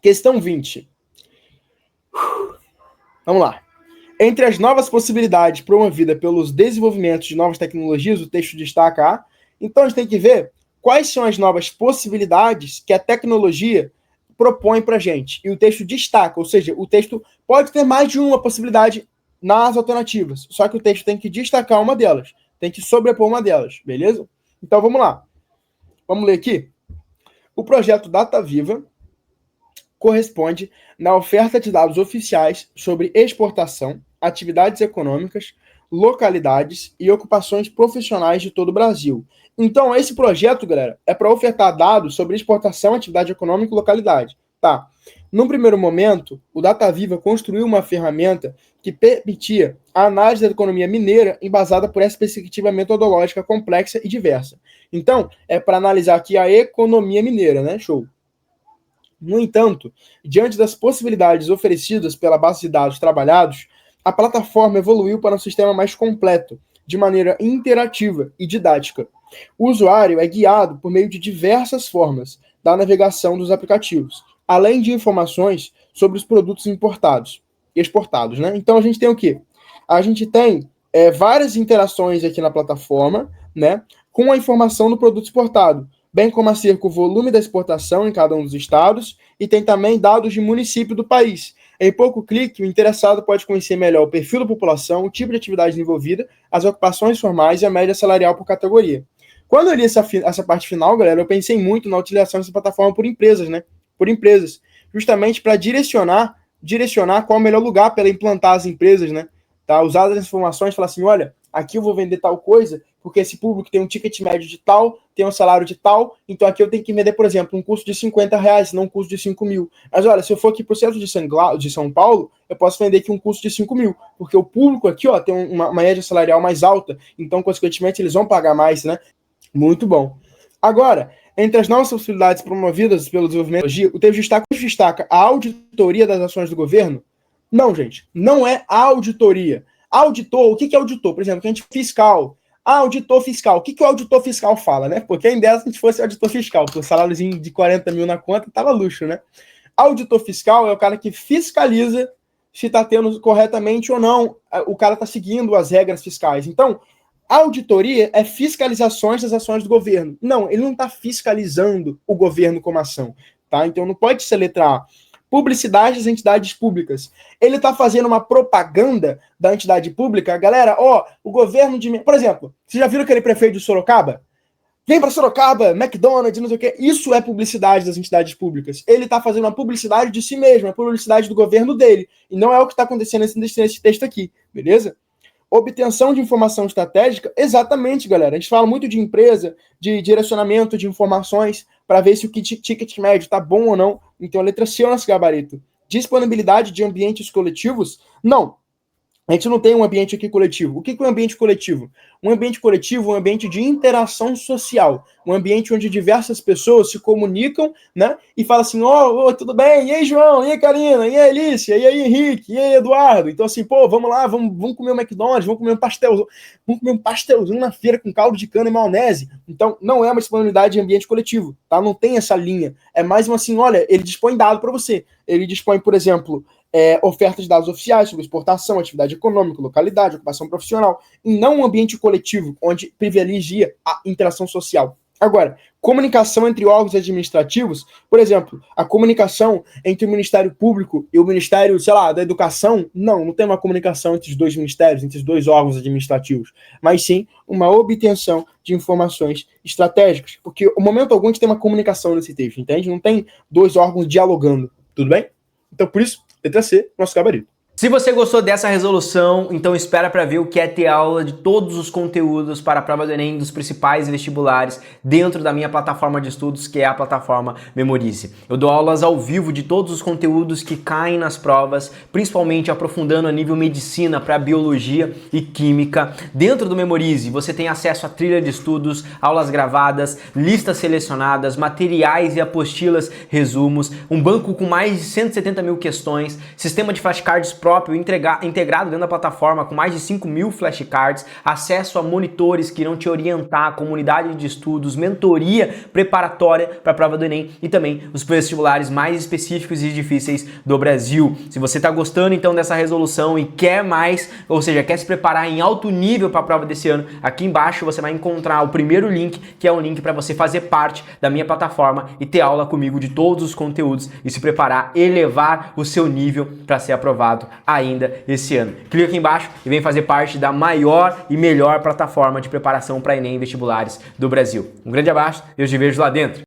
Questão 20. Vamos lá. Entre as novas possibilidades promovidas pelos desenvolvimentos de novas tecnologias, o texto destaca a... Então, a gente tem que ver quais são as novas possibilidades que a tecnologia propõe para a gente. E o texto destaca, ou seja, o texto pode ter mais de uma possibilidade nas alternativas, só que o texto tem que destacar uma delas, tem que sobrepor uma delas, beleza? Então, vamos lá. Vamos ler aqui. O projeto Data Viva corresponde na oferta de dados oficiais sobre exportação, atividades econômicas, localidades e ocupações profissionais de todo o Brasil. Então, esse projeto, galera, é para ofertar dados sobre exportação, atividade econômica e localidade. Tá. Num primeiro momento, o Data Viva construiu uma ferramenta que permitia a análise da economia mineira embasada por essa perspectiva metodológica complexa e diversa. Então, é para analisar aqui a economia mineira, né? Show. No entanto, diante das possibilidades oferecidas pela base de dados trabalhados, a plataforma evoluiu para um sistema mais completo, de maneira interativa e didática. O usuário é guiado por meio de diversas formas da navegação dos aplicativos, além de informações sobre os produtos importados e exportados, né? Então a gente tem o quê? A gente tem várias interações aqui na plataforma, né, com a informação do produto exportado, bem como acerca do volume da exportação em cada um dos estados, e tem também dados de município do país. Em pouco clique, o interessado pode conhecer melhor o perfil da população, o tipo de atividade envolvida, as ocupações formais e a média salarial por categoria. Quando eu li essa parte final, galera, eu pensei muito na utilização dessa plataforma por empresas, né? Por empresas, justamente para direcionar qual é o melhor lugar para ela implantar as empresas, né? Tá? Usar as informações e falar assim, olha, aqui eu vou vender tal coisa, porque esse público tem um ticket médio de tal, tem um salário de tal, então aqui eu tenho que vender, por exemplo, um custo de R$50, não um custo de 5 mil. Mas olha, se eu for aqui para o centro de São Paulo, eu posso vender aqui um custo de 5 mil, porque o público aqui, ó, tem uma média salarial mais alta, então, consequentemente, eles vão pagar mais, né? Muito bom. Agora, entre as novas possibilidades promovidas pelo desenvolvimento da tecnologia, o texto destaca a auditoria das ações do governo? Não, gente, não é a auditoria. Auditor, o que é auditor? Por exemplo, a gente fiscal. Auditor fiscal. O que o auditor fiscal fala, né? Porque ainda se a gente fosse auditor fiscal, porque o saláriozinho de 40 mil na conta tava luxo, né? Auditor fiscal é o cara que fiscaliza se está tendo corretamente ou não, o cara está seguindo as regras fiscais. Então, auditoria é fiscalizações das ações do governo. Não, ele não está fiscalizando o governo como ação, tá? Então não pode ser letra A. Publicidade das entidades públicas. Ele está fazendo uma propaganda da entidade pública. Galera, ó, o governo de... Por exemplo, vocês já viram aquele prefeito de Sorocaba? Vem para Sorocaba, McDonald's, não sei o quê. Isso é publicidade das entidades públicas. Ele está fazendo uma publicidade de si mesmo, uma publicidade do governo dele. E não é o que está acontecendo nesse texto aqui, beleza? Obtenção de informação estratégica, exatamente, galera. A gente fala muito de empresa, de direcionamento de informações para ver se o ticket médio está bom ou não. Então, a letra C é o nosso gabarito. Disponibilidade de ambientes coletivos? Não. A gente não tem um ambiente aqui coletivo. O que é um ambiente coletivo? Um ambiente coletivo é um ambiente de interação social. Um ambiente onde diversas pessoas se comunicam, né? E falam assim, tudo bem? E aí, João? E aí, Karina? E aí, Alicia? E aí, Henrique? E aí, Eduardo? Então, assim, vamos lá, vamos comer um McDonald's, vamos comer um pastelzinho na feira com caldo de cana e maionese. Então, não é uma disponibilidade de ambiente coletivo, tá? Não tem essa linha. É mais uma assim, olha, ele dispõe dado para você. Ele dispõe, por exemplo... oferta de dados oficiais sobre exportação, atividade econômica, localidade, ocupação profissional, e não um ambiente coletivo, onde privilegia a interação social. Agora, comunicação entre órgãos administrativos, por exemplo, a comunicação entre o Ministério Público e o Ministério, sei lá, da Educação, não tem uma comunicação entre os dois ministérios, entre os dois órgãos administrativos, mas sim uma obtenção de informações estratégicas, porque no momento algum a gente tem uma comunicação nesse texto, entende? Não tem dois órgãos dialogando, tudo bem? Então, por isso, letra C, nosso gabarito. Se você gostou dessa resolução, então espera para ver o que é ter aula de todos os conteúdos para a prova do Enem dos principais vestibulares dentro da minha plataforma de estudos, que é a plataforma Memorize. Eu dou aulas ao vivo de todos os conteúdos que caem nas provas, principalmente aprofundando a nível medicina para biologia e química. Dentro do Memorize, você tem acesso a trilha de estudos, aulas gravadas, listas selecionadas, materiais e apostilas, resumos, um banco com mais de 170 mil questões, sistema de flashcards próprio integrado dentro da plataforma com mais de 5.000 flashcards, acesso a monitores que irão te orientar, comunidade de estudos, mentoria preparatória para a prova do Enem e também os vestibulares mais específicos e difíceis do Brasil. Se você está gostando então dessa resolução e quer mais, ou seja, quer se preparar em alto nível para a prova desse ano, aqui embaixo você vai encontrar o primeiro link, que é um link para você fazer parte da minha plataforma e ter aula comigo de todos os conteúdos e se preparar, elevar o seu nível para ser aprovado ainda esse ano. Clica aqui embaixo e vem fazer parte da maior e melhor plataforma de preparação para Enem e vestibulares do Brasil. Um grande abraço e eu te vejo lá dentro.